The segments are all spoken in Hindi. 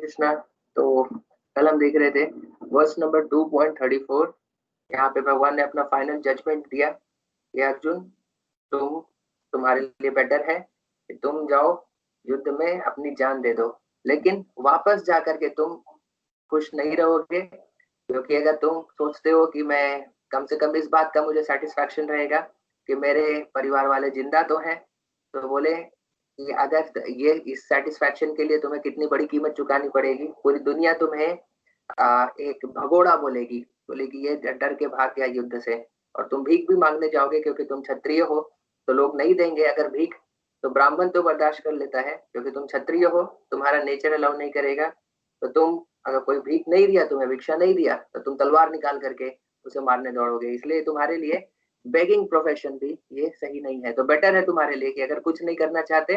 कृष्णा। तो कल हम देख रहे थे वर्स नंबर 2.34। यहाँ पे भगवान ने अपना फाइनल जजमेंट दिया कि अर्जुन, तुम्हारे लिए बेटर है कि तुम जाओ युद्ध में अपनी जान दे दो, लेकिन वापस जा करके तुम खुश नहीं रहोगे, क्योंकि अगर तुम सोचते हो कि मैं कम से कम इस बात का मुझे सेटिस्फैक्शन रहेगा कि मेरे परिवार वाले जिंदा तो हैं, तो बोले कि अगर ये इस सेटिस्फैक्शन के लिए तुम्हें कितनी बड़ी कीमत चुकानी पड़ेगी। पूरी दुनिया तुम्हें एक भगोड़ा बोलेगी, बोलेगी ये डर के भाग गया युद्ध से, और तुम भीख भी मांगने जाओगे क्योंकि तुम क्षत्रिय हो तो लोग नहीं देंगे अगर भीख। तो ब्राह्मण तो बर्दाश्त कर लेता है क्योंकि तुम क्षत्रिय हो, तुम्हारा नेचर अलाउ नहीं करेगा। तो तुम अगर कोई भीख नहीं दिया, तुम्हें भिक्षा नहीं दिया, तो तुम तलवार निकाल करके उसे मारने दौड़ोगे। इसलिए तुम्हारे लिए बेगिंग प्रोफेशन भी ये सही नहीं है। तो बेटर है तुम्हारे लिए कि अगर कुछ नहीं करना चाहते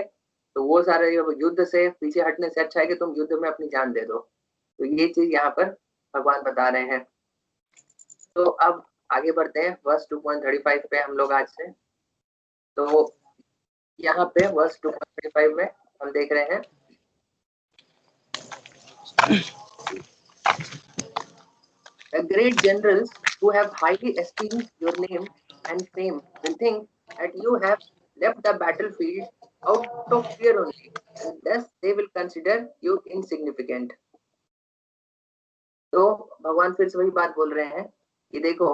तो वो सारे युद्ध से पीछे हटने से अच्छा है कि तुम युद्ध में अपनी जान दे दो। तो ये चीज यहाँ पर भगवान बता रहे हैं। तो अब आगे बढ़ते हैं वर्स 2.35 पे हम लोग आज से। तो यहाँ पे वर्स 2.35 में हम देख रहे हैं The great generals who have highly esteemed your name and fame will think that you have left the battlefield out of fear only, and thus they will consider you insignificant. तो भगवान फिर से वही बात बोल रहे हैं कि देखो,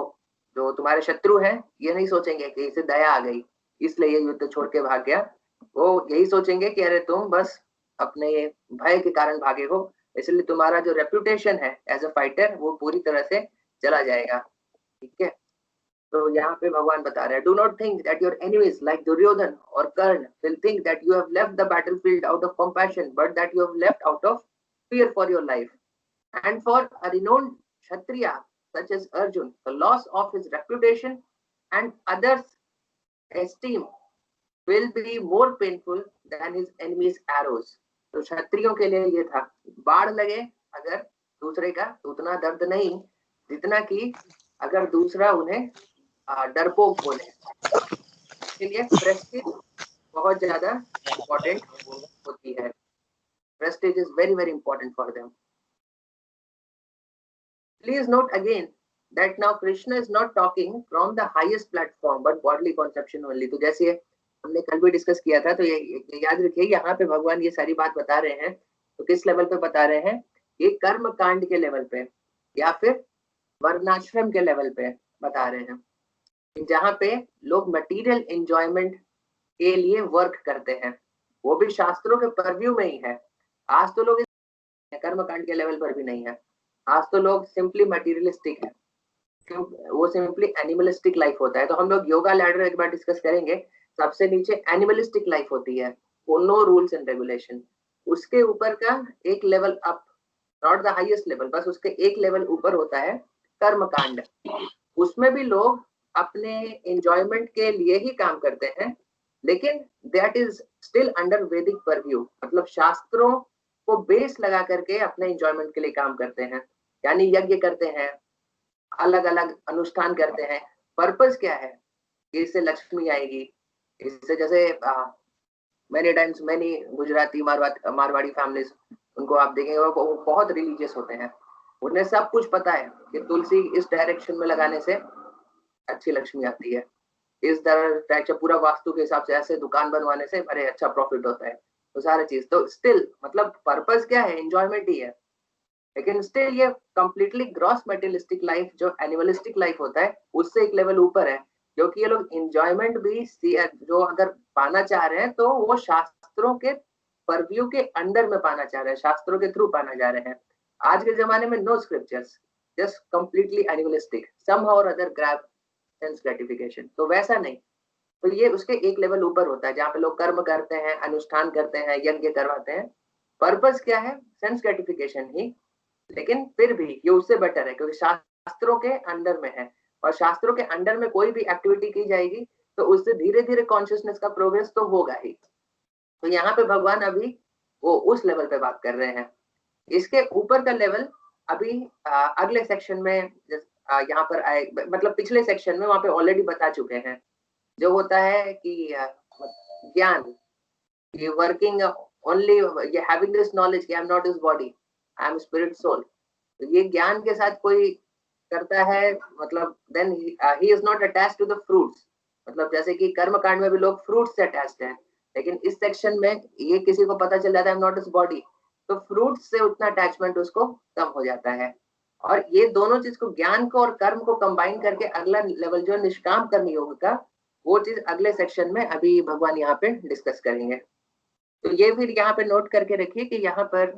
जो तुम्हारे शत्रु हैं ये नहीं सोचेंगे कि इसे दया आ गई इसलिए ये युद्ध छोड़ के भाग गया। वो यही सोचेंगे कि अरे तुम बस अपने भय के कारण भागे हो, इसलिए तुम्हारा जो रेपुटेशन है एज अ फाइटर वो पूरी तरह से चला जाएगा। ठीक है। तो यहाँ पे भगवान बता रहे हैं, do not think that your enemies like Duryodhana और Karna will think that you have left the battlefield out of compassion, but that you have left out of fear for your life. And for a renowned Kshatriya such as Arjun, the loss of his reputation and others' esteem will be more painful than his enemies' arrows. तो क्षत्रियों के लिए ये था, बाढ़ लगे अगर दूसरे का तो उतना दर्द नहीं जितना कि अगर दूसरा उन्हें डरपोक बोले। इसके लिए प्रेस्टीज बहुत ज्यादा इम्पोर्टेंट होती है। Prestige is very very important for them. Please note again that now Krishna is not talking from the highest platform but bodily conception only. तो जैसे हमने कल भी डिस्कस किया था, तो ये याद रखिए यहाँ पे भगवान ये सारी बात बता रहे हैं तो किस लेवल पे बता रहे हैं, ये कर्म कांड के लेवल पे या फिर वर्णाश्रम के लेवल पे बता रहे हैं, जहाँ पे लोग मटेरियल एंजॉयमेंट के लिए वर्क करते हैं, वो भी शास्त्रों के परव्यू में ही है। आज तो लोग कर्म कांड के लेवल पर भी नहीं है, आज तो लोग सिंपली मटेरियलिस्टिक है, वो सिंपली एनिमलिस्टिक लाइफ होता है। तो हम लोग योगा लैडर एक बार डिस्कस करेंगे। सबसे नीचे एनिमलिस्टिक लाइफ होती है, वो नो रूल्स एंड रेगुलेशन। उसके ऊपर का एक level up, not the highest level, बस उसके एक लेवल ऊपर होता है कर्म कांड। उसमें भी लोग अपने एंजॉयमेंट के लिए ही काम करते हैं, लेकिन दैट इज स्टिल अंडर वैदिक परव्यू, मतलब शास्त्रों को बेस लगा करके अपने एंजॉयमेंट के लिए काम करते हैं, यानी यज्ञ करते हैं, अलग अलग अनुष्ठान करते हैं। पर्पस क्या है, इससे लक्ष्मी आएगी, इससे जैसे many times many Gujarati Marwari families, उनको आप देखेंगे वो बहुत रिलीजियस होते हैं, उन्हें सब कुछ पता है कि तुलसी इस डायरेक्शन में लगाने से अच्छी लक्ष्मी आती है, इस तरह पूरा वास्तु के हिसाब से ऐसे दुकान बनवाने से बड़े अच्छा प्रॉफिट होता है। तो सारी चीज तो स्टिल मतलब पर्पस क्या है, एंजॉयमेंट ही है, लेकिन स्टिल ये कंप्लीटली ग्रॉस मटेरियलिस्टिक लाइफ जो एनिमलिस्टिक लाइफ होता है उससे एक लेवल ऊपर है, क्योंकि ये लोग एंजॉयमेंट भी जो अगर पाना चाह रहे हैं तो वो शास्त्रों के परव्यू के अंडर में पाना चाह रहे हैं, शास्त्रों के थ्रू पाना जा रहे हैं। आज के जमाने में no scriptures, just completely animalistic, somehow or other grab sense gratification. तो वैसा नहीं, तो ये उसके एक लेवल ऊपर होता है, जहाँ पे लोग कर्म करते हैं, अनुष्ठान करते हैं, यज्ञ करवाते हैं। पर्पस क्या है, सेंस ग्रेटिफिकेशन ही, लेकिन फिर भी ये उससे बेटर है क्योंकि शास्त्रों के अंडर में है, और शास्त्रों के अंडर में कोई भी एक्टिविटी की जाएगी तो उससे धीरे धीरे कॉन्शियसनेस का प्रोग्रेस तो होगा ही। तो यहाँ पे भगवान अभी वो उस लेवल पे बात कर रहे हैं। इसके ऊपर का लेवल अभी अगले सेक्शन में यहाँ पर आए, मतलब पिछले सेक्शन में वहां पे ऑलरेडी बता चुके हैं, जो होता है कि ज्ञान, ये वर्किंग ओनली, ये हैविंग दिस नॉलेज कि I am not this body, I am spirit soul. तो ये ज्ञान के साथ कोई करता है, मतलब then he is not attached to the fruits. मतलब जैसे कि कर्म कांड में भी लोग फ्रूट्स से अटैच्ड हैं, लेकिन इस सेक्शन में ये किसी को पता चल जाता है नॉट इज बॉडी, तो फ्रूट्स से उतना अटैचमेंट उसको कम हो जाता है। और ये दोनों चीज को, ज्ञान को और कर्म को कंबाइन करके अगला लेवल जो निष्काम कर्म योग का, वो चीज अगले सेक्शन में अभी भगवान यहाँ पे डिस्कस करेंगे। तो ये फिर यहाँ पे नोट करके रखिए कि यहाँ पर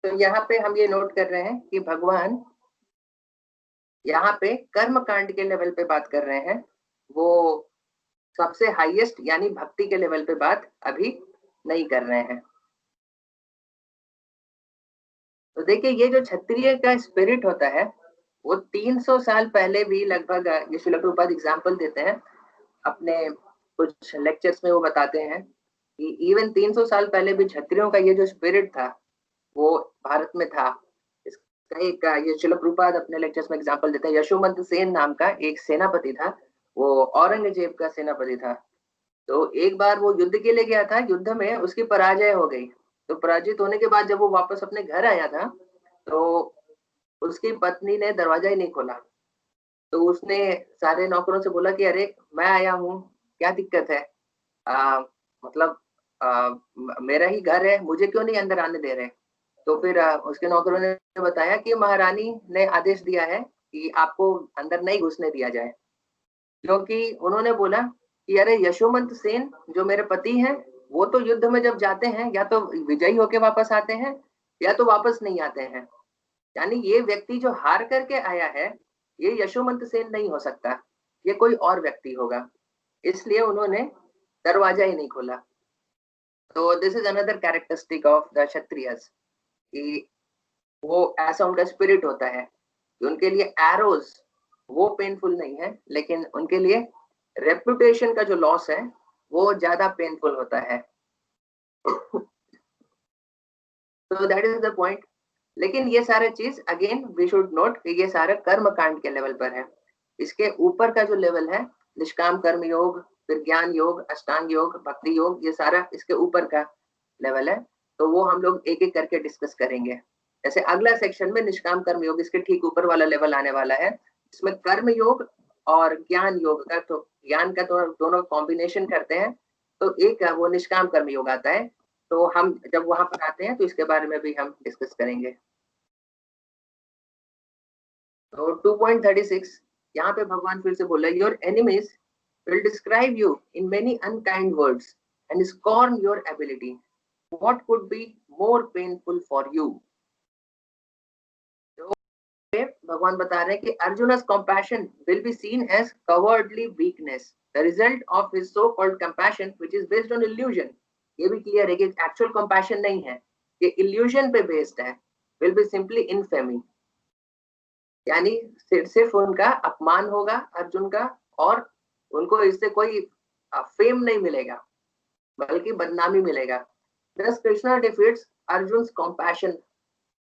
तो यहाँ पे हम ये नोट कर रहे हैं कि भगवान यहाँ पे कर्म कांड के लेवल पे बात कर रहे हैं, वो सबसे हाईएस्ट यानी भक्ति के लेवल पे बात अभी नहीं कर रहे हैं। तो देखिए ये जो क्षत्रिय का स्पिरिट होता है वो 300 साल पहले भी लगभग, ये श्रील प्रभुपाद एग्जाम्पल देते हैं अपने कुछ लेक्चर्स में, वो बताते हैं कि इवन 300 साल पहले भी क्षत्रियों का ये जो स्पिरिट था वो भारत में था। इसका एक ये श्रील प्रभुपाद अपने लेक्चर्स में एग्जाम्पल देते हैं। यशोमंत सेन नाम का एक सेनापति था, वो औरंगजेब का सेनापति था। तो एक बार वो युद्ध के लिए गया था, युद्ध में उसकी पराजय हो गई। तो पराजित होने के बाद जब वो वापस अपने घर आया था तो उसकी पत्नी ने दरवाजा ही नहीं खोला। तो उसने सारे नौकरों से बोला कि अरे मैं आया हूँ, क्या दिक्कत है, मतलब मेरा ही घर है, मुझे क्यों नहीं अंदर आने दे रहे। तो फिर उसके नौकरों ने बताया कि महारानी ने आदेश दिया है कि आपको अंदर नहीं घुसने दिया जाए, क्योंकि उन्होंने बोला कि अरे यशोमंत सेन जो मेरे पति हैं वो तो युद्ध में जब जाते हैं या तो विजयी होके वापस आते हैं या तो वापस नहीं आते हैं, यानी ये व्यक्ति जो हार करके आया है ये यशोमंत सेन नहीं हो सकता, ये कोई और व्यक्ति होगा। इसलिए उन्होंने दरवाजा ही नहीं खोला। तो this is another characteristic of the Kshatriyas कि वो ऐसा उनका स्पिरिट होता है कि उनके लिए एरोज वो पेनफुल नहीं है, लेकिन उनके लिए रेपुटेशन का जो लॉस है वो ज्यादा पेनफुल होता है। तो दैट इज द पॉइंट। लेकिन ये सारे चीज अगेन वी शुड नोट कि ये सारे कर्म कांड के लेवल पर है। इसके ऊपर का जो लेवल है निष्काम कर्म योग, फिर ज्ञान योग, अष्टांग योग, भक्ति योग, ये सारा इसके ऊपर का लेवल है। तो वो हम लोग एक एक करके डिस्कस करेंगे। जैसे अगला सेक्शन में निष्काम कर्म योग, इसके ठीक ऊपर वाला लेवल आने वाला है। इसमें कर्म योग और ज्ञान योग का, तो ज्ञान का तो दोनों कॉम्बिनेशन करते हैं, तो एक वो निष्काम कर्म योग आता है। तो हम जब वहां पर आते हैं तो इसके बारे में भी हम डिस्कस करेंगे। तो 2.36 यहाँ पे भगवान फिर से बोला, your enemies will describe you in many unkind words and scorn your ability. What could be more painful for you? तो भगवान बता रहे हैं कि अर्जुन's compassion will be seen as cowardly weakness, the result of his so-called compassion, which is based on illusion. ये भी क्लियर है कि एक्चुअल कंपैशन नहीं है, ये इल्यूजन पे बेस्ड है, will be simply infamy. यानी सिर्फ उनका अपमान होगा अर्जुन का, और उनको इससे कोई फेम नहीं मिलेगा बल्कि बदनामी मिलेगा। Thus Krishna defeats Arjun compassion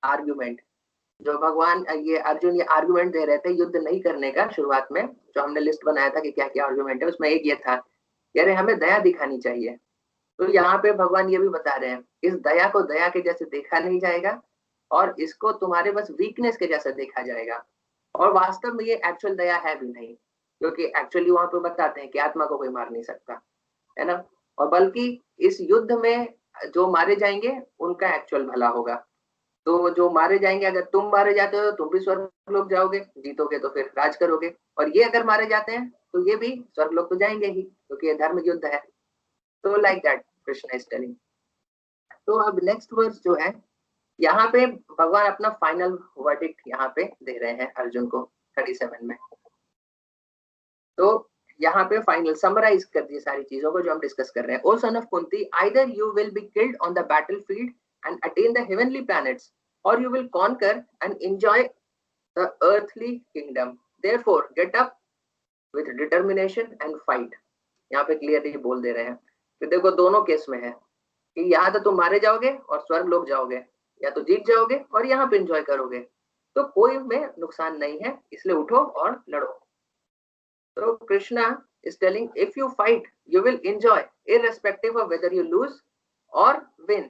argument. जो भगवान ये अर्जुन ये आर्गुमेंट दे रहे थे युद्ध नहीं करने का, शुरुआत में जो हमने लिस्ट बनाया था कि क्या क्या आर्गुमेंट है, उसमें एक ये था कि अरे हमें दया दिखानी चाहिए। तो यहाँ पे भगवान ये भी बता रहे हैं इस दया को दया के जैसे देखा नहीं जाएगा और इसको तुम्हारे बस वीकनेस के जैसे देखा जाएगा। और वास्तव में ये एक्चुअल दया है भी नहीं, क्योंकि एक्चुअली वहां पे बताते हैं कि आत्मा को कोई मार नहीं सकता है ना, और बल्कि इस युद्ध में जो मारे जाएंगे उनका एक्चुअल भला होगा। तो जो मारे जाएंगे, अगर तुम मारे जाते हो तो तुम भी स्वर्ग लोग जाओगे, जीतोगे तो फिर राज करोगे, और ये अगर मारे जाते हैं तो ये भी स्वर्ग लोग तो जाएंगे ही, क्योंकि ये धर्म युद्ध है। तो like that Krishna is telling. तो अब नेक्स्ट वर्स जो है, यहाँ पे भगवान अपना फाइनल वर्डिक्ट यहाँ पे दे रहे हैं अर्जुन को 37 में। तो यहाँ पे फाइनल समराइज कर दिए सारी चीजों को जो हम डिस्कस कर रहे हैं। O son of Kunti, either you will be killed on the battlefield and attain the heavenly planets, और you will conquer and enjoy the earthly kingdom. Therefore get up with determination and fight. यहाँ पे क्लियरली बोल दे रहे हैं तो देखो दोनों केस में है कि यहाँ तो तुम मारे जाओगे और स्वर्ग लोग जाओगे, या तो जीत जाओगे और यहाँ पे एंजॉय करोगे, तो कोई में नुकसान नहीं है, इसलिए उठो और लड़ो। तो Krishna is telling if you fight you will enjoy irrespective of whether you lose or win,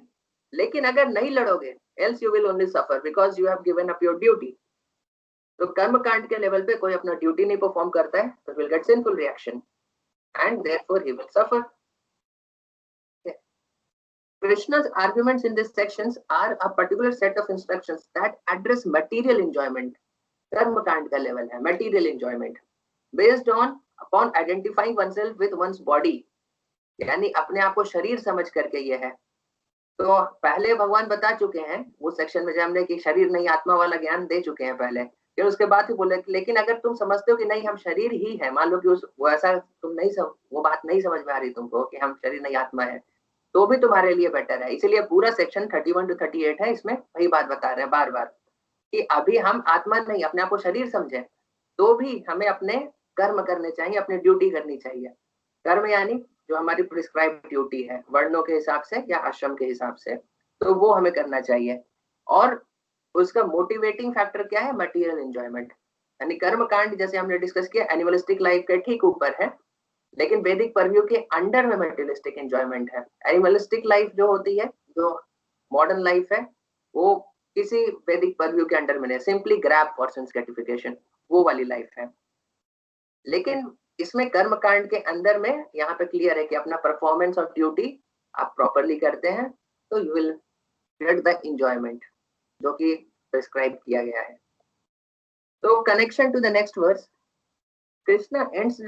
लेकिन अगर नहीं लड़ोगे else you will only suffer because you have given up your duty। तो कर्म कांड के लेवल पे कोई अपना ड्यूटी नहीं परफॉर्म करता है तो will get sinful reaction and therefore he will suffer। Krishna's arguments in these sections are a particular set of instructions that address material enjoyment। कर्म कांड का लेवल है material enjoyment based on upon identifying oneself with one's body, यानी अपने आप को शरीर समझ करके ये है। तो पहले भगवान बता चुके हैं वो सेक्शन में जब हमने कि शरीर नहीं आत्मा वाला ज्ञान दे चुके हैं पहले, फिर उसके बाद ही बोले लेकिन अगर तुम समझते हो कि नहीं हम शरीर ही है, मान लो कि वो ऐसा तुम नहीं वो बात नहीं समझ में आ रही तुमको कि हम शरीर नहीं आत्मा है, तो भी तुम्हारे लिए बेटर है। इसीलिए पूरा सेक्शन 31 to 38 है, इसमें वही बात बता रहे हैं बार बार कि अभी हम आत्मा नहीं अपने आप को शरीर समझे तो भी हमें अपने कर्म करने चाहिए, अपनी ड्यूटी करनी चाहिए। कर्म यानी जो हमारी प्रिस्क्राइब ड्यूटी है वर्णों के हिसाब से या आश्रम के हिसाब से, तो वो हमें करना चाहिए। और उसका मोटिवेटिंग फैक्टर क्या है? Material enjoyment. यानी कर्म कांड जैसे हमने डिस्कस किया एनिमलिस्टिक लाइफ के ठीक ऊपर है, लेकिन वैदिक परव्यू के अंडर में मटेरियलिस्टिक एंजॉयमेंट है। एनिमलिस्टिक लाइफ जो होती है, जो मॉडर्न लाइफ है, वो किसी वैदिक परव्यू के अंडर में नहीं, simply grab for sense gratification, वो वाली लाइफ है। लेकिन इसमें कर्म कांड के अंदर में यहाँ पे क्लियर है कि अपना परफॉर्मेंस और ड्यूटी आप प्रॉपरली करते हैं तो you will get the enjoyment जो कि प्रिस्क्राइब किया गया है। तो connection to the next verse, Krishna ends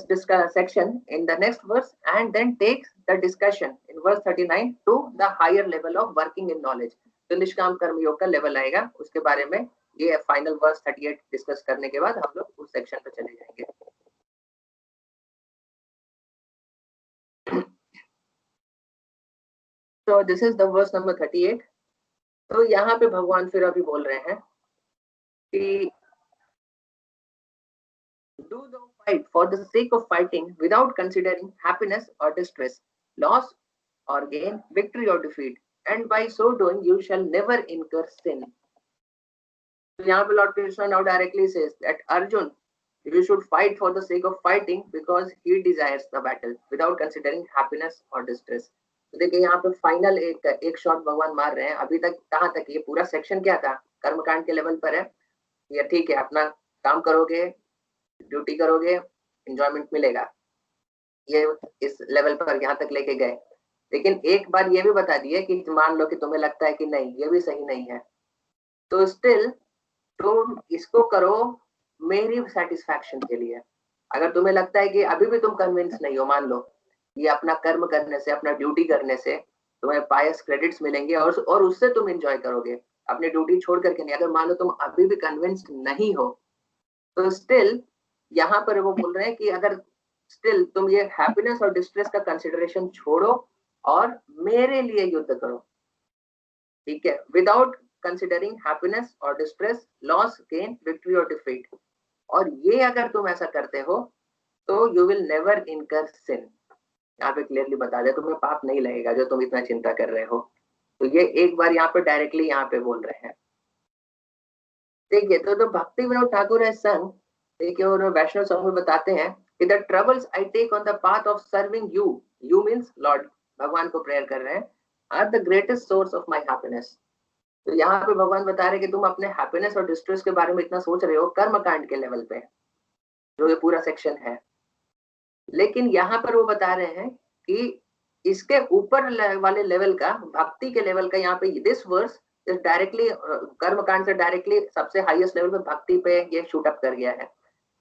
this section in the next verse and then takes the discussion in verse 39 to the higher level of working in knowledge। तो निष्काम कर्म योग का लेवल आएगा, उसके बारे में ये फाइनल वर्स 38 डिस्कस करने के बाद हम लोग उस सेक्शन पे चले जाएंगे। So this is the verse number 38। तो यहाँ पे भगवान फिर अभी बोल रहे हैं कि do thou fight for the sake of fighting without considering happiness or distress, loss or gain, victory or defeat, and by so doing you shall never incur sin। So यहाँ पे Lord Krishna now directly says that Arjun, you should fight for the sake of fighting because he desires the battle without considering happiness or distress। तो देखिए यहाँ पे फाइनल एक शॉट भगवान मार रहे हैं। अभी तक कहाँ तक ये पूरा सेक्शन क्या था? कर्मकांड के लेवल पर है, ये ठीक है, अपना काम करोगे, ड्यूटी करोगे, एंजॉयमेंट मिलेगा, ये इस लेवल पर यहाँ तक लेके गए। लेकिन एक बार ये भी बता दिए कि मान लो कि तुम्हें लगता है कि नहीं ये भी सही नहीं है, तो स्टिल तुम इसको करो मेरी सेटिस्फैक्शन के लिए। अगर तुम्हें लगता है कि अभी भी तुम कन्विंस नहीं हो, मान लो ये अपना कर्म करने से, अपना ड्यूटी करने से तुम्हें पायस क्रेडिट्स मिलेंगे और उससे तुम एंजॉय करोगे, अपनी ड्यूटी छोड़ करके नहीं। अगर मान लो तुम अभी भी कन्विंस्ड नहीं हो तो स्टिल यहाँ पर वो बोल रहे हैं कि अगर स्टिल तुम ये हैप्पीनेस और डिस्ट्रेस का कंसिडरेशन छोड़ो और मेरे लिए युद्ध करो, ठीक है, विदाउट कंसिडरिंग हैप्पीनेस और डिस्ट्रेस, लॉस, गेन, विक्ट्री और डिफीट। और ये अगर तुम ऐसा करते हो तो यू विल नेवर इनकर सिन। यहाँ पे क्लियरली बता दे तुम्हें पाप नहीं लगेगा जो तुम इतना चिंता कर रहे हो। तो ये एक बार यहाँ पे डायरेक्टली यहाँ पे बोल रहे हैं। देखिए तो भक्ति विनोद ठाकुर है संग, देखिए और वैष्णव संघ में बताते हैं कि the troubles I take on the path of serving you, you means Lord, भगवान को प्रेयर कर रहे हैं, are the greatest source of my happiness. तो यहाँ पे भगवान बता रहे हैं कि तुम अपने हैप्पीनेस और डिस्ट्रेस के बारे में इतना सोच रहे हो कर्म कांड के लेवल पे, जो ये पूरा सेक्शन है। लेकिन यहाँ पर वो बता रहे हैं कि इसके ऊपर वाले लेवल का, भक्ति के लेवल का, यहाँ पे दिस वर्स इज डायरेक्टली कर्म कांड से डायरेक्टली सबसे हाईएस्ट लेवल पे भक्ति पे ये शूट अप कर गया है।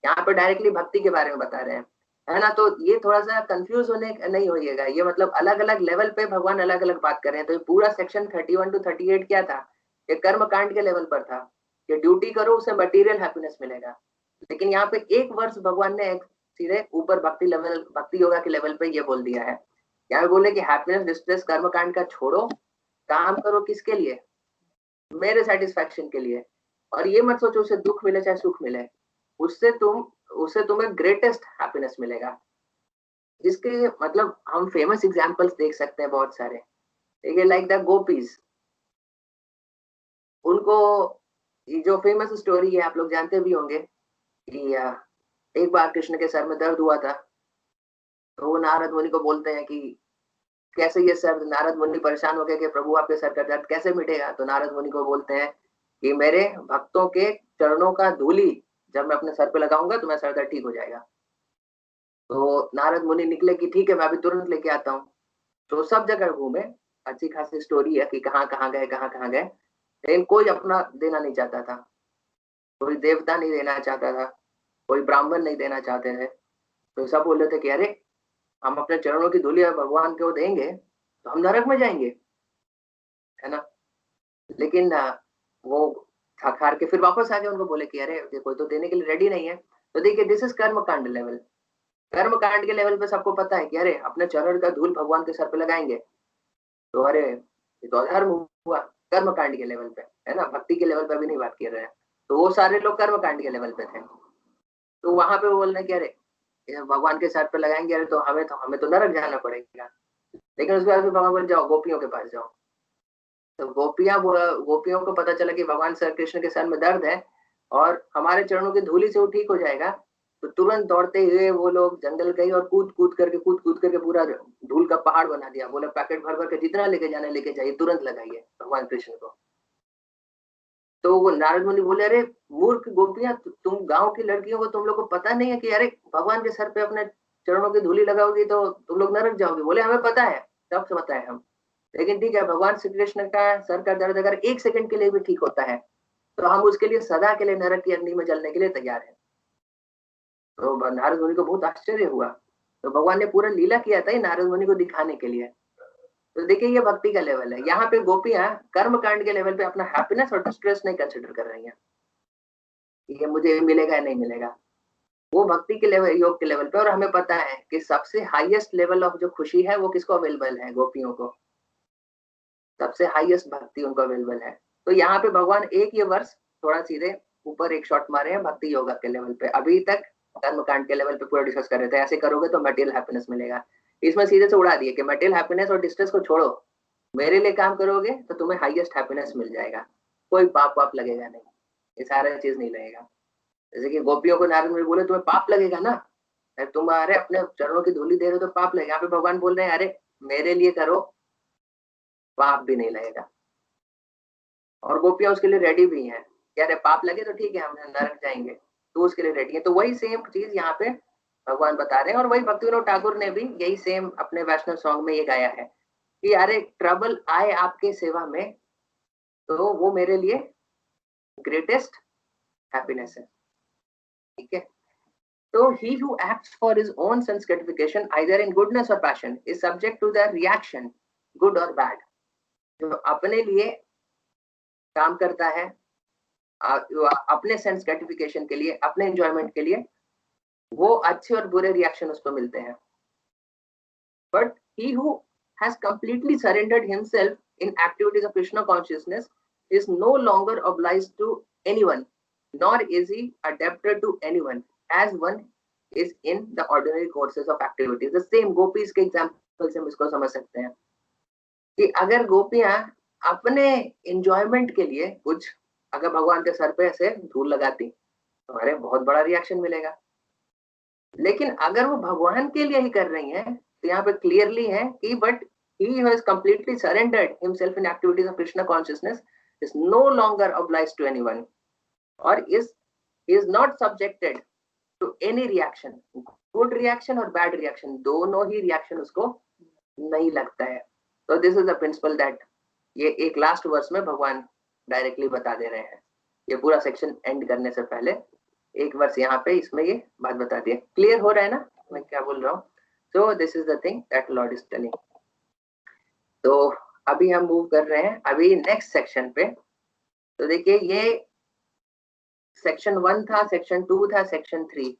यहाँ पे डायरेक्टली भक्ति के बारे में बता रहे हैं, है ना। तो ये थोड़ा सा कंफ्यूज होने नहीं होइएगा, ये मतलब अलग अलग लेवल पे भगवान अलग अलग बात कर रहे हैं। तो ये पूरा सेक्शन 31 to 38 क्या था? ये कर्म कांड के लेवल पर था कि ड्यूटी करो उससे मटेरियल हैप्पीनेस मिलेगा। लेकिन यहाँ पे एक वर्ष भगवान ने एक सीधे ऊपर भक्ति लेवल, भक्ति योगा के लेवल पे ये बोल दिया है। यहाँ बोले कि हैप्पीनेस डिस्ट्रेस कर्म कांड का छोड़ो, काम करो किसके लिए? मेरे सेटिस्फैक्शन के लिए। और ये मत सोचो उसे दुख मिले चाहे सुख मिले, उससे तुम्हें ग्रेटेस्ट हैप्पीनेस मिलेगा। इसके मतलब हम फेमस एग्जांपल्स देख सकते हैं बहुत सारे, ठीक है, लाइक द गोपीज। उनको ये जो फेमस स्टोरी है आप लोग जानते भी होंगे कि एक बार कृष्ण के सर में दर्द हुआ था, तो वो नारद मुनि को बोलते हैं कि कैसे ये सर, नारद मुनि परेशान हो गए कि प्रभु आपके सर का दर्द कैसे मिटेगा। तो नारद मुनि को बोलते हैं कि मेरे भक्तों के चरणों का धूली जब मैं अपने सर पे लगाऊंगा तो मेरा सर दर्द ठीक हो जाएगा। तो नारद मुनि निकले कि ठीक है मैं अभी तुरंत लेके आता हूँ। तो सब जगह घूमे, अच्छी खासी स्टोरी है कि कहाँ कहाँ गए कहाँ कहाँ गए, लेकिन कोई अपना देना नहीं चाहता था। कोई देवता नहीं देना चाहता था, कोई ब्राह्मण नहीं देना चाहते थे। तो सब बोल रहे थे कि अरे हम अपने चरणों की धूली भगवान को देंगे तो हम नरक में जाएंगे, है ना। लेकिन वो थक हार के फिर वापस आ गए, उनको बोले कि अरे कोई तो देने के लिए रेडी नहीं है। तो देखिए दिस इज कर्म कांड लेवल। कर्म कांड के लेवल पे सबको पता है कि अरे अपने चरण का धूल भगवान के सर पे लगाएंगे तो अरे ये तो अधर्म हुआ। कर्म कांड के लेवल पे, है ना, भक्ति के लेवल पे भी नहीं बात कर रहे हैं। तो वो सारे लोग कर्म कांड के लेवल पे थे। तो वहां पे वो बोल रहे कि अरे ये भगवान के सर पे लगाएंगे, अरे तो हमें तो नरक जाना पड़ेगा। लेकिन उसके बाद फिर भगवान बोले जाओ गोपियों के पास जाओ। तो गोपियों को पता चला कि भगवान श्री कृष्ण के सर में दर्द है और हमारे चरणों की धूली से वो ठीक हो जाएगा। तो तुरंत दौड़ते हुए वो लोग जंगल गए और कूद करके पूरा धूल का पहाड़ बना दिया। बोले पैकेट भर भर के जितना लेके जाना लेके जाइए, तुरंत लगाइए भगवान कृष्ण को। तो वो नारद मुनि बोले अरे मूर्ख गोपियां, तुम गांव की लड़कियों को, तुम लोग को पता नहीं है कि अरे भगवान के सर पे अपने चरणों की धूली लगाओगी तो तुम लोग नरक जाओगे। बोले हमें पता है, सब से पता है हम, लेकिन ठीक है भगवान श्री कृष्ण का सर का दर्द अगर एक सेकंड के लिए भी ठीक होता है तो हम उसके लिए सदा के लिए नरक की अग्नि में जलने के लिए तैयार हैं। तो नारद मुनि को बहुत आश्चर्य हुआ। तो भगवान ने पूरा लीला किया था नारद मुनि को दिखाने के लिए। तो देखिए ये भक्ति का लेवल है। यहाँ पे गोपियां कर्म कांड के लेवल पे अपना हैप्पीनेस और डिस्ट्रेस नहीं कंसिडर कर रही हैं, ये मुझे मिलेगा या नहीं मिलेगा। वो भक्ति के लेवल, योग के लेवल पे। और हमें पता है कि सबसे हाईएस्ट लेवल ऑफ जो खुशी है वो किसको अवेलेबल है, गोपियों को। सबसे हाईएस्ट भक्ति उनको अवेलेबल है। तो यहाँ पे भगवान एक ये वर्ष थोड़ा सीधे ऊपर एक शॉट मारे हैं भक्ति योगा के लेवल पे। अभी तक कर्म कांड के लेवल पे पूरा डिस्कस कर रहे थे, ऐसे करोगे तो मटेरियल हैप्पीनेस मिलेगा। इसमें सीधे से उड़ा दिए कि मटेरियल हैप्पीनेस और डिस्ट्रेस को छोड़ो, मेरे लिए काम करोगे तो तुम्हें हाईएस्ट हैप्पीनेस मिल जाएगा, कोई पाप वाप लगेगा नहीं, ये सारा चीज नहीं लगेगा। जैसे कि गोपियों को नारद मुनि बोले तुम्हें पाप लगेगा ना, तुम्हारे अपने चरणों की धूली दे रहे हो तो पाप लगेगा। यहाँ पे भगवान बोल रहे हैं अरे मेरे लिए करो, पाप भी नहीं लगेगा। और गोपियां उसके लिए रेडी भी हैं कि अरे पाप लगे तो ठीक है हम नरक जाएंगे, तो उसके लिए रेडी है। तो वही सेम चीज यहाँ पे भगवान बता रहे हैं। और वही भक्ति विनोद ठाकुर ने भी यही सेम अपने वैष्णव सॉन्ग में ये गाया है कि अरे ट्रबल आए आपके सेवा में तो वो मेरे लिए ग्रेटेस्ट हैप्पीनेस है, ठीक है। So he who acts for his own sense gratification, either in goodness or passion, is subject to the reaction, good or bad. जो अपने लिए काम करता है, अपने सेंस ग्रेटिफिकेशन के लिए, अपने एंजॉयमेंट के लिए, वो अच्छे और बुरे रिएक्शन उसको मिलते हैं। But he who has completely surrendered himself in activities of Krishna consciousness is no longer obliged to anyone, nor is he adapted to anyone, as one is in the ordinary courses of activities. The same gopis के example से हम इसको समझ सकते हैं कि अगर गोपियां अपने enjoyment के लिए कुछ अगर भगवान के सर पे ऐसे धूल लगाती तो अरे बहुत बड़ा रिएक्शन मिलेगा। लेकिन अगर वो भगवान के लिए ही कर रही हैं तो यहाँ पे क्लियरली है कि but he has completely surrendered himself in activities of Krishna consciousness is no longer obliged to anyone or is not subjected to any reaction, good reaction और bad reaction, दोनों ही reaction उसको नहीं लगता है। तो this is the principal that ये एक लास्ट वर्स में भगवान डायरेक्टली बता दे रहे हैं। ये पूरा सेक्शन एंड करने से पहले एक वर्स यहाँ पे इसमें ये बात बता दी है। क्लियर हो रहा है ना मैं क्या बोल रहा हूँ? So this is the thing that Lord is telling. तो अभी हम मूव कर रहे हैं अभी नेक्स्ट सेक्शन पे। तो देखिए ये सेक्शन 1 था, सेक्शन 2 था, सेक्शन 3।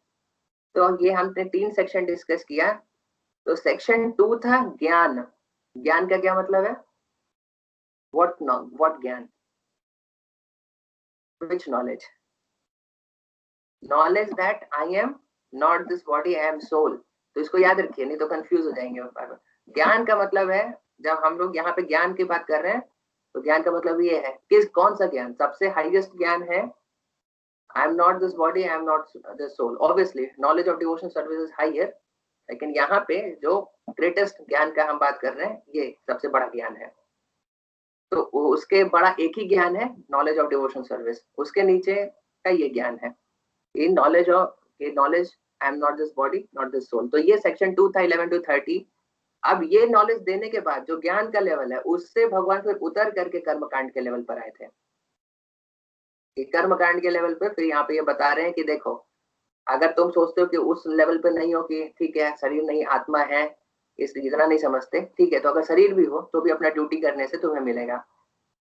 तो ये हमने 3 सेक्शन डिस्कस किया। तो सेक्शन 2 था ज्ञान। ज्ञान का क्या मतलब है? what ज्ञान? which knowledge that I am not this body, I am soul, तो इसको याद रखिए, नहीं तो कंफ्यूज हो जाएंगे बार बार। ज्ञान का मतलब है, जब हम लोग यहाँ पे ज्ञान की बात कर रहे हैं तो ज्ञान का मतलब ये है कि कौन सा ज्ञान सबसे हाईएस्ट ज्ञान है। I am not this body, I am not this soul, obviously knowledge of devotion service is higher, लेकिन यहाँ पे जो ग्रेटेस्ट ज्ञान का हम बात कर रहे हैं ये सबसे बड़ा ज्ञान है। तो उसके बड़ा एक ही ज्ञान है, नॉलेज ऑफ डिवोशन सर्विस, उसके नीचे का ये ज्ञान है, इन नॉलेज ऑफ ये knowledge I am not this body not this soul. तो ये सेक्शन 2 था 11 to 30। अब ये नॉलेज देने के बाद जो ज्ञान का लेवल है उससे भगवान फिर उतर करके कर्म कांड के लेवल पर आए थे। कर्म कांड के लेवल पे फिर यहाँ पे ये बता रहे हैं कि देखो, अगर तुम सोचते हो कि उस लेवल पे नहीं हो कि ठीक है शरीर नहीं आत्मा है, इस इतना नहीं समझते, ठीक है, तो अगर शरीर भी हो तो भी अपना ड्यूटी करने से तुम्हें मिलेगा।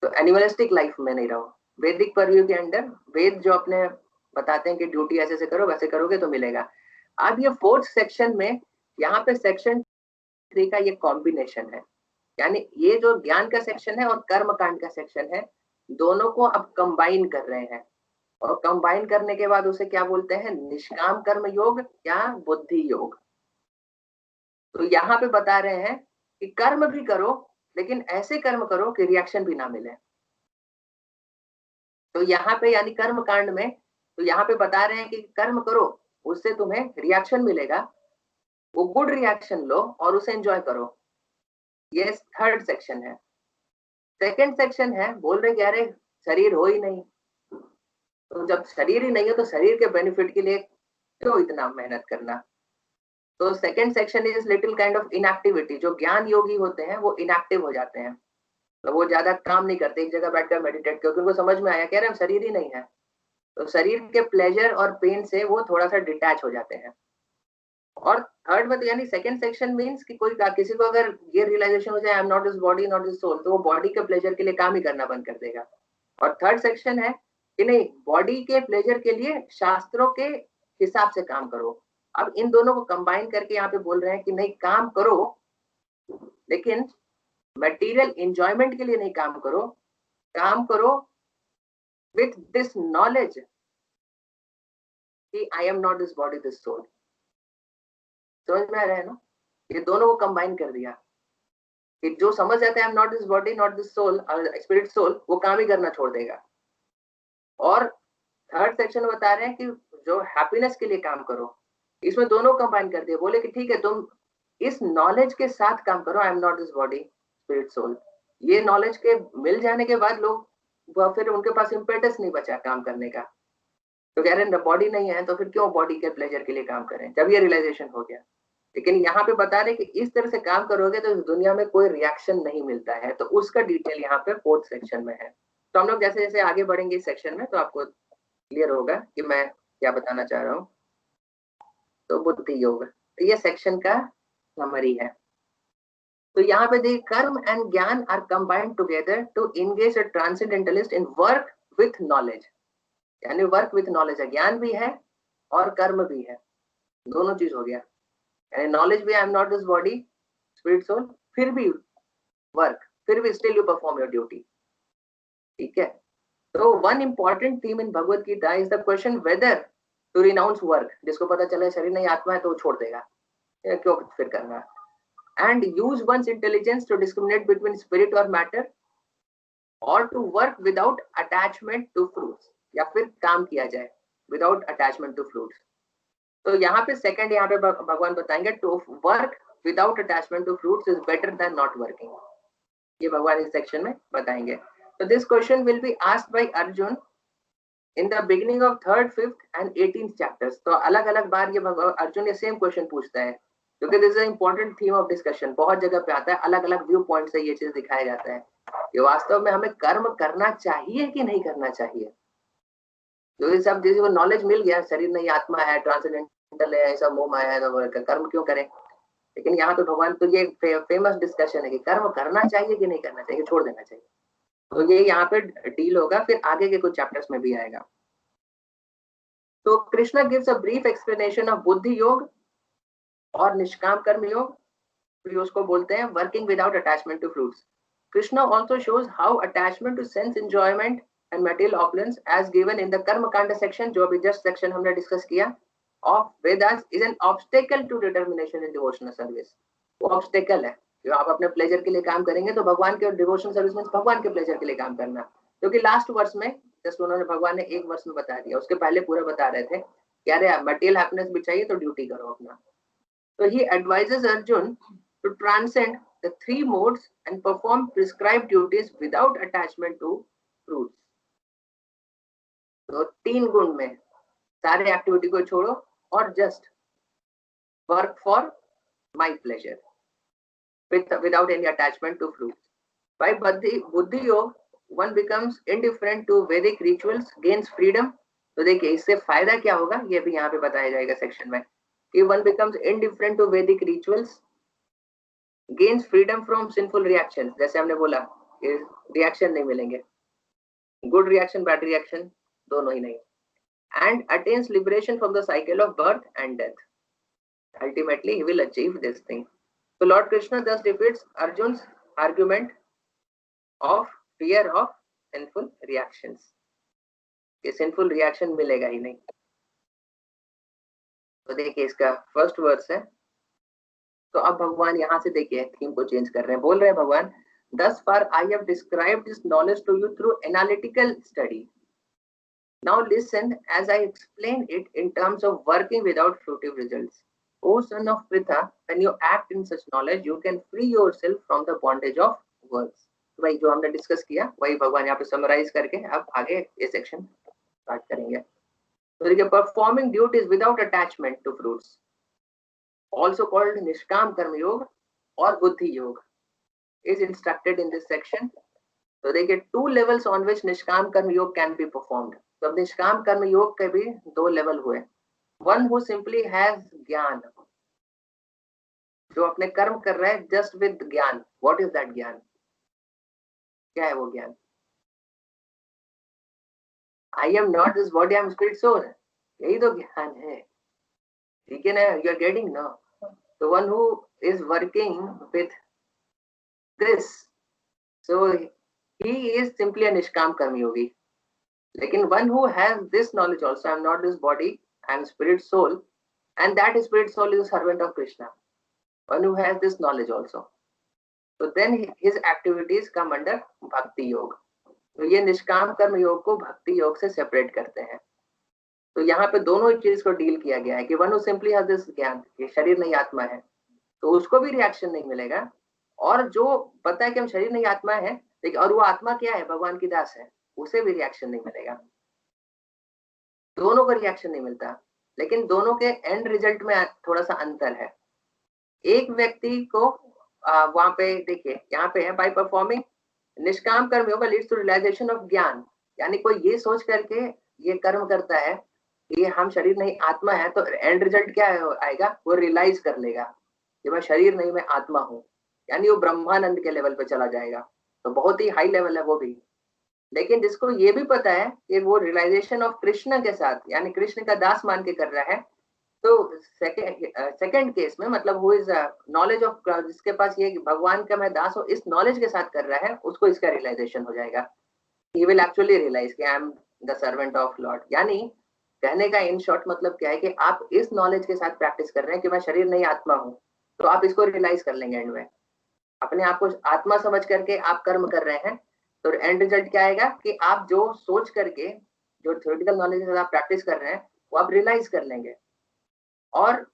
तो एनिमलिस्टिक लाइफ में नहीं रहो, वैदिक परव्यू के अंडर वेद जो अपने बताते हैं कि ड्यूटी ऐसे से करो, वैसे करोगे तो मिलेगा। अब ये 4th सेक्शन में यहाँ पे सेक्शन 3 का ये कॉम्बिनेशन है, यानी ये जो ज्ञान का सेक्शन है और कर्म कांड का सेक्शन है, दोनों को अब कंबाइन कर रहे हैं। और कंबाइन करने के बाद उसे क्या बोलते हैं, निष्काम कर्म योग या बुद्धि योग। तो यहाँ पे बता रहे हैं कि कर्म भी करो, लेकिन ऐसे कर्म करो कि रिएक्शन भी ना मिले। तो यहाँ पे यानी कर्म कांड में तो यहाँ पे बता रहे हैं कि कर्म करो, उससे तुम्हें रिएक्शन मिलेगा, वो गुड रिएक्शन लो और उसे एंजॉय करो। ये 3rd सेक्शन है। 2nd सेक्शन है, बोल रहे कि अरे शरीर हो ही नहीं, तो जब शरीर ही नहीं है तो शरीर के बेनिफिट के लिए क्यों इतना मेहनत करना। तो 2nd section is little kind of inactivity. जो ज्ञान योगी होते हैं वो इनएक्टिव हो जाते हैं, तो वो ज्यादा काम नहीं करते, एक जगह बैठकर मेडिटेट, क्योंकि उनको समझ में आया कह रहे हम शरीर ही नहीं है, तो शरीर के प्लेजर और पेन से वो थोड़ा सा डिटैच हो जाते हैं। और 3rd में तो यानी 2nd सेक्शन मींस कि कोई किसी को अगर ये रियलाइजेशन हो जाए I am not this body not this soul, तो वो बॉडी के प्लेजर के लिए काम ही करना बंद कर देगा। और 3rd सेक्शन है कि नहीं, बॉडी के प्लेजर के लिए शास्त्रों के हिसाब से काम करो। अब इन दोनों को कंबाइन करके यहाँ पे बोल रहे हैं कि नहीं काम करो, लेकिन मटेरियल एंजॉयमेंट के लिए नहीं काम करो, काम करो विथ दिस नॉलेज कि I am not this body this soul. समझ में आ रहा है ना, ये दोनों को कंबाइन कर दिया कि जो समझ जाता है I am not this body not this soul spirit soul, वो काम ही करना छोड़ देगा। और 3rd सेक्शन बता रहे हैं कि जो हैप्पीनेस के लिए काम करो, इसमें दोनों कंबाइन कर दिए, बोले कि ठीक है तुम इस नॉलेज के साथ काम करो, I am not this body spirit soul. ये नॉलेज के मिल जाने के बाद लोग फिर उनके पास इम्पेटस नहीं बचा काम करने का, तो कह रहे हैं बॉडी नहीं है तो फिर क्यों बॉडी के प्लेजर के लिए काम करें, जब ये रियलाइजेशन हो गया। लेकिन यहाँ पे बता रहे कि इस तरह से काम करोगे तो इस दुनिया में कोई रिएक्शन नहीं मिलता है, तो उसका डिटेल यहाँ पे 4th सेक्शन में है। तो हम लोग जैसे जैसे आगे बढ़ेंगे इस सेक्शन में तो आपको क्लियर होगा कि मैं क्या बताना चाह रहा हूँ। तो बुद्धि योग, तो ये सेक्शन का समरी है। तो यहाँ पे देखिए karma and jnana are combined together to engage a transcendentalist in work with knowledge, यानी वर्क विथ नॉलेज है, ज्ञान भी है और कर्म भी है, दोनों चीज हो गया। यानी नॉलेज भी I am not this body spirit soul, फिर भी वर्क, फिर भी still you perform your duty. ठीक है, तो one important theme in Bhagavad Gita is the question whether to renounce work. जिसको पता चले शरीर नहीं आत्मा है तो वो छोड़ देगा, क्यों फिर करना। And use one's intelligence to discriminate between spirit और मैटर, और to work without attachment to fruits, या फिर काम किया जाए विदाउट अटैचमेंट टू फ्रूट्स। तो यहाँ पे सेकंड यहाँ पे भगवान बताएंगे to work without attachment to fruits is better than not working, ये भगवान इस सेक्शन में बताएंगे। तो this question will be asked by Arjun in the beginning of 3rd, 5th and 18th chapters. तो अलग अलग बार ये अर्जुन ये सेम क्वेश्चन पूछता है, क्योंकि this is important theme of discussion, बहुत जगह पे आता है, अलग अलग व्यू पॉइंट से ये चीज दिखाया जाता है कि वास्तव में हमें कर्म करना चाहिए कि नहीं करना चाहिए। क्योंकि सब चीजों को नॉलेज मिल गया, शरीर नहीं आत्मा है, ट्रांसेंडेंटल है, ऐसा मोह माया है, तो कर्म क्यों करें। लेकिन यहाँ पे भगवान, तो ये फेमस डिस्कशन है कि कर्म करना चाहिए कि नहीं करना चाहिए, छोड़ देना चाहिए। तो ये यहाँ पे डील होगा, फिर आगे के कुछ चैप्टर्स में भी आएगा। तो Krishna gives a brief explanation of बुद्धि योग और निष्काम कर्म योग, तो उसको बोलते हैं working without attachment to fruits. Krishna also shows how attachment to sense enjoyment and material opulence as given in the karma kanda section, जो अभी जस्ट सेक्शन हमने डिस्कस किया, of Vedas is an obstacle to determination in devotional service. वो obstacle है जो आप अपने प्लेजर के लिए काम करेंगे तो भगवान के डिवोशनल सर्विस में भगवान के प्लेजर के लिए काम करना, क्योंकि लास्ट वर्ष में जस्ट उन्होंने भगवान ने एक वर्ष में बता दिया, उसके पहले पूरा बता रहे थे कि अरे मटेरियल हैप्पीनेस भी चाहिए तो ड्यूटी करो अपना. So he advises Arjun to transcend the three modes and perform prescribed duties without attachment to fruits. तो 3 गुण में सारे एक्टिविटी को छोड़ो और just work for my pleasure without any attachment to fruits. By Buddhi Yoga, one becomes indifferent to Vedic rituals, gains freedom. तो देखिए इससे फायदा क्या होगा ये भी यहाँ पे बताया जाएगा सेक्शन में कि one becomes indifferent to Vedic rituals, gains freedom from sinful reactions. जैसे हमने बोला रिएक्शन नहीं मिलेंगे, गुड रिएक्शन बैड रिएक्शन दोनों ही नहीं, and attains liberation from the cycle of birth and death. Ultimately he will achieve this thing. So Lord Krishna thus defeats Arjun's argument of fear of sinful reactions. ये sinful reaction मिलेगा ही नहीं. तो देखिए इसका फर्स्ट वर्स है. तो अब भगवान यहाँ से देखिए थीम को चेंज कर रहे हैं, बोल रहे हैं भगवान, thus far I have described this knowledge to you through analytical study. Now listen as I explain it in terms of working without fruitive results. O son of Pritha, when you act in such knowledge, you can free yourself from the bondage of works. तो भाई जो हमने डिस्कस किया वही भगवान यहाँ पे समराइज करके अब आगे ये सेक्शन स्टार्ट करेंगे. तो देखिए performing duties without attachment to fruits, also called निष्काम कर्म योग और बुद्धि योग, is instructed in this section. तो देखिए 2 levels on which निष्काम कर्म योग can be performed. तो अब निष्काम कर्म योग के भी 2 लेवल हुए. One who simply has ज्ञान, जो अपने कर्म कर रहा है just with ज्ञान. What is that ज्ञान? क्या है वो ज्ञान? I am not this body, I am spirit soul. यही तो ज्ञान है, ठीक है ना? You are getting now. The one who is working with this, so he is simply a निष्काम कर्म योगी. लेकिन one who has this knowledge also, I am not this body, I am spirit soul, and that spirit soul is a servant of Krishna. One who has this knowledge also, so then his activities come under bhakti yoga. तो ये निष्काम कर्म योग को भक्ति योग से सेपरेट करते हैं. तो यहाँ पे दोनों चीज को डील किया गया है कि वन सिंपली हैज दिस ज्ञान, ये शरीर नहीं आत्मा है, तो उसको भी रिएक्शन नहीं मिलेगा. और जो पता है कि हम शरीर नहीं आत्मा है, लेकिन और वो आत्मा क्या है, भगवान की दास है, उसे भी रिएक्शन नहीं मिलेगा. दोनों को रिएक्शन नहीं मिलता, लेकिन दोनों के एंड रिजल्ट में थोड़ा सा अंतर है. एक व्यक्ति को वहां पे देखिए यहाँ पे है बाय परफॉर्मिंग निष्काम कर्म योग लीड्स टू रियलाइजेशन ऑफ ज्ञान, यानी कोई ये सोच करके ये कर्म करता है कि हम शरीर नहीं आत्मा है, तो एंड रिजल्ट क्या आएगा, वो रियलाइज कर लेगा कि मैं शरीर नहीं मैं आत्मा हूँ, यानी वो ब्रह्मानंद के लेवल पे चला जाएगा. तो बहुत ही हाई लेवल है वो भी. लेकिन जिसको ये भी पता है कि वो रियलाइजेशन ऑफ कृष्ण के साथ, यानी कृष्ण का दास मान के कर रहा है, तो सेकंड केस में मतलब वो इज नॉलेज ऑफ, जिसके पास ये भगवान का मैं दास हूँ इस नॉलेज के साथ कर रहा है, उसको इसका रियलाइजेशन हो जाएगा. ही विल एक्चुअली रियलाइज कि I am the servant of Lord. यानी कहने का इन शॉर्ट मतलब क्या है कि आप इस नॉलेज के साथ प्रैक्टिस कर रहे हैं कि मैं शरीर नहीं आत्मा हूँ, तो आप इसको रियलाइज कर लेंगे. एंड में अपने आप को आत्मा समझ करके आप कर्म कर रहे हैं, तो एंड रिजल्ट क्या आएगा कि आप जो सोच करके जो थ्योरेटिकल नॉलेज आप प्रैक्टिस कर रहे हैं वो आप रियलाइज कर लेंगे. और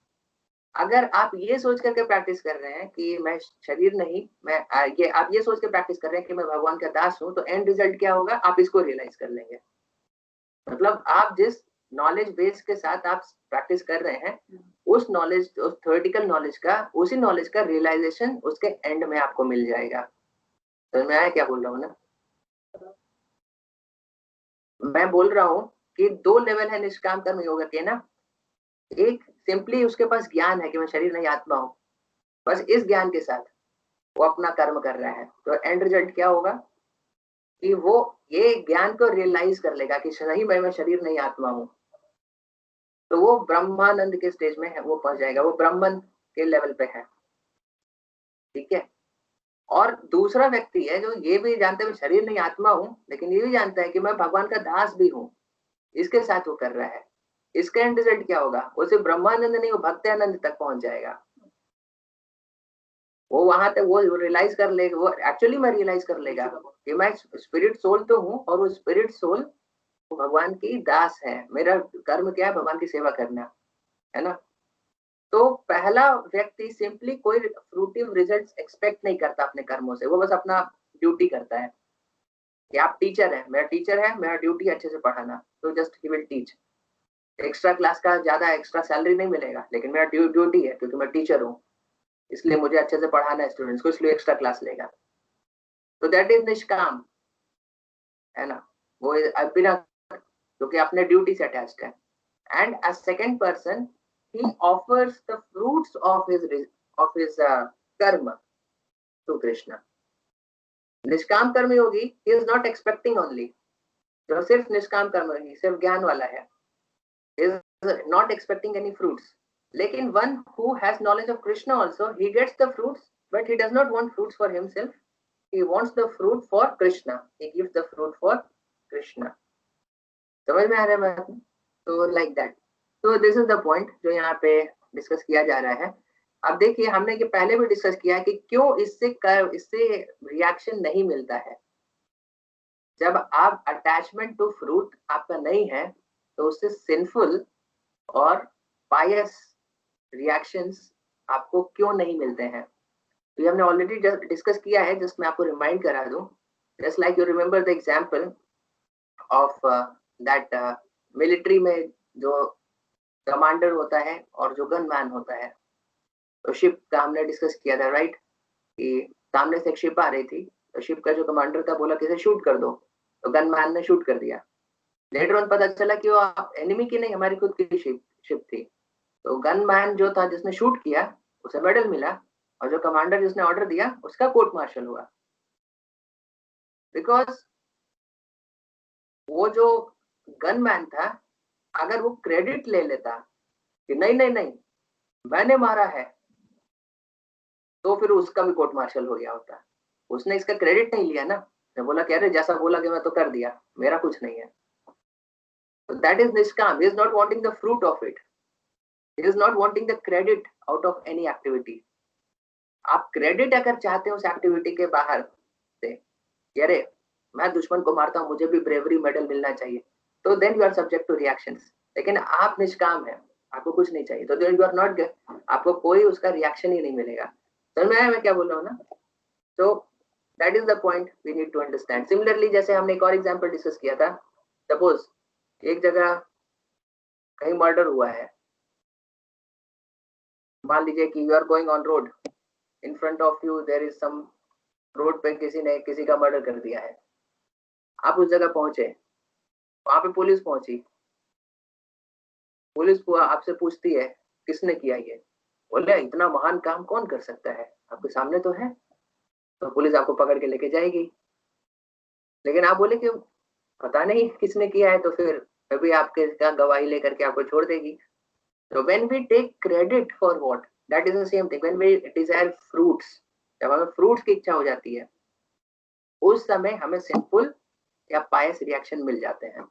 अगर आप ये सोच करके प्रैक्टिस कर रहे हैं कि मैं शरीर नहीं मैं ये आप ये सोच के प्रैक्टिस कर रहे हैं कि मैं भगवान का दास हूं, तो एंड रिजल्ट क्या होगा, आप इसको रियलाइज कर लेंगे. मतलब आप जिस नॉलेज बेस के साथ आप प्रैक्टिस कर रहे हैं उस नॉलेज, उस थ्योरेटिकल नॉलेज का, उसी नॉलेज का रियलाइजेशन उसके एंड में आपको मिल जाएगा. तो मैं आया क्या बोल रहा हूँ ना, मैं बोल रहा हूँ कि 2 लेवल है निष्काम कर्म योग के ना. एक सिंपली उसके पास ज्ञान है कि मैं शरीर नहीं आत्मा हूँ, बस इस ज्ञान के साथ वो अपना कर्म कर रहा है, तो एंड रिजल्ट क्या होगा कि वो ये ज्ञान को रियलाइज कर लेगा कि सही मैं शरीर नहीं आत्मा हूँ, तो वो ब्रह्मानंद के स्टेज में है, वो पहुंच जाएगा, वो ब्रह्मन के लेवल पे है. ठीक है. और दूसरा व्यक्ति है जो ये भी जानता है मैं शरीर नहीं आत्मा हूँ, लेकिन ये भी जानता है कि मैं भगवान का दास भी हूँ, इसके साथ वो कर रहा है. इसका एंड रिजल्ट क्या होगा? वो सिर्फ ब्रह्मानंद नहीं, वो भक्त्यानंद तक पहुंच जाएगा। वो वहां तक वो रियलाइज कर लेगा, वो एक्चुअली में रियलाइज कर लेगा कि मैं स्पिरिट सोल तो हूँ, और वो स्पिरिट सोल भगवान की दास है। मेरा कर्म क्या है? भगवान की सेवा करना है ना। तो पहला व्यक्ति सिंपली कोई फ्रूटिव रिजल्ट्स एक्सपेक्ट नहीं करता अपने कर्मों से, वो बस अपना ड्यूटी करता है। कि आप टीचर है, मेरा टीचर है, मेरा ड्यूटी अच्छे से पढ़ाना, तो just he will teach. Extra class का ज्यादा एक्स्ट्रा सैलरी नहीं मिलेगा, लेकिन मेरा ड्यूटी है, क्योंकि मैं टीचर हूँ, इसलिए मुझे अच्छे से पढ़ाना है स्टूडेंट्स को, इसलिए एक्स्ट्रा क्लास लेगा। तो दैट इज निष्काम, है ना। वो बिना, क्योंकि अपने ड्यूटी से अटैच्ड है। And a second person, he offers the fruits of his karma to Krishna. निष्काम कर्म योगी, he is not expecting only, जो सिर्फ निष्काम कर्म योगी, सिर्फ ज्ञान वाला है, he is not expecting any fruits. लेकिन one who has knowledge of Krishna also, he gets the fruits, but he does not want fruits for himself. He wants the fruit for Krishna. He gives the fruit for Krishna. समझ में आ रहा है बात? तो like that. So this is the point जो यहाँ पे डिस्कस किया जा रहा है। अब देखिए, हमने कि पहले भी डिस्कस किया है कि क्यों इससे रिएक्शन नहीं मिलता है। जब आप अटैचमेंट टू फ्रूट आपका नहीं है, तो उससे सिंफुल और पायस रिएक्शंस आपको क्यों नहीं मिलते हैं। तो ये हमने ऑलरेडी डिस्कस किया है, जस्ट मैं आपको रिमाइंड करा दूं। Just like you remember the example of that military में जो कमांडर होता है और जो गनमैन होता है। तो शिप का हमने डिस्कस किया था, राइट, कि सामने से एक शिप आ रही थी, तो शिप का जो कमांडर था बोला कि इसे शूट कर दो, तो गनमैन ने शूट कर दिया। लेटर ऑन पता चला कि वो एनिमी की नहीं, हमारी खुद की शिप थी। तो गनमैन जो था जिसने शूट किया उसे मेडल मिला, और जो कमांडर जिसने ऑर्डर दिया उसका कोर्ट मार्शल हुआ। बिकॉज वो जो गनमैन था, अगर वो क्रेडिट ले लेता कि नहीं नहीं नहीं मैंने मारा है, तो फिर उसका भी कोर्ट मार्शल हो गया होता। उसने इसका क्रेडिट नहीं लिया ना, ने बोला कि अरे जैसा बोला कि मैं तो कर दिया, मेरा कुछ नहीं है। तो दैट इज निष्काम, ही is not wanting the fruit of it, he is not wanting the credit out of any activity. आप क्रेडिट अगर चाहते हो उस एक्टिविटी के बाहर से, अरे मैं दुश्मन को मारता हूँ, मुझे भी ब्रेवरी मेडल मिलना चाहिए, तो then you are subject to reactions. लेकिन आप निष्काम है, आपको कुछ नहीं चाहिए, तो देन यू आर नॉट, आपको कोई उसका रिएक्शन ही नहीं मिलेगा। समझ में आया मैं क्या बोल रहा हूँ ना? तो that is the point we need to understand. Similarly, जैसे हमने एक और एग्जांपल डिस्कस किया था, सपोज एक जगह कहीं मर्डर हुआ है, मान लीजिए कि you are going on road, in front of you there is some, road पे किसी ने किसी का मर्डर कर दिया है। आप उस जगह पहुंचे, वहां पे पुलिस पहुंची, पुलिस आपसे पूछती है किसने किया ये, बोले इतना महान काम कौन कर सकता है, आपके सामने तो है। तो पुलिस आपको पकड़ के लेके जाएगी। लेकिन आप बोले कि पता नहीं किसने किया है, तो फिर कभी आपके का गवाही लेकर के आपको छोड़ देगी। तो when we take credit for what, that is the same thing when we desire fruits. जब हमें फ्रूट्स की इच्छा हो जाती है, उस समय हमें सिंपल या पायस रिएक्शन मिल जाते हैं।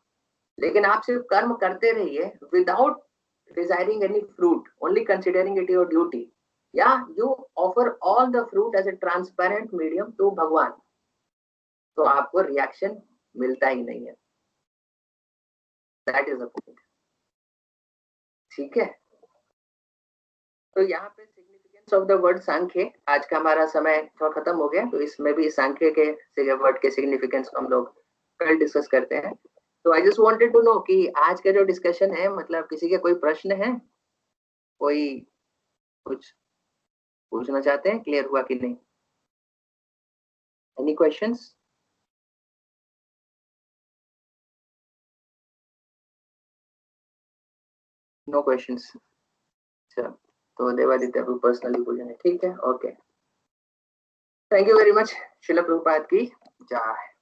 लेकिन आप सिर्फ कर्म करते रहिए without desiring any fruit, only considering it your duty, या you offer all the fruit as a transparent medium to Bhagavan, तो आपको रिएक्शन मिलता ही नहीं है। That is the point. ठीक है, तो यहाँ पे significance of the word Sankhya, आज का हमारा समय थोड़ा खत्म हो गया, तो इसमें भी सांख्य के वर्ड के सिग्निफिकेंस को हम लोग कल डिस्कस करते हैं। तो I just wanted to know कि आज का जो डिस्कशन है, मतलब किसी के कोई प्रश्न है, कोई कुछ पूछना चाहते हैं, क्लियर हुआ कि नहीं? Any questions? No questions. अच्छा, तो देवादित्य को पर्सनली पूछना है, ठीक है, okay. Thank you very much. Srila Prabhupada की जय।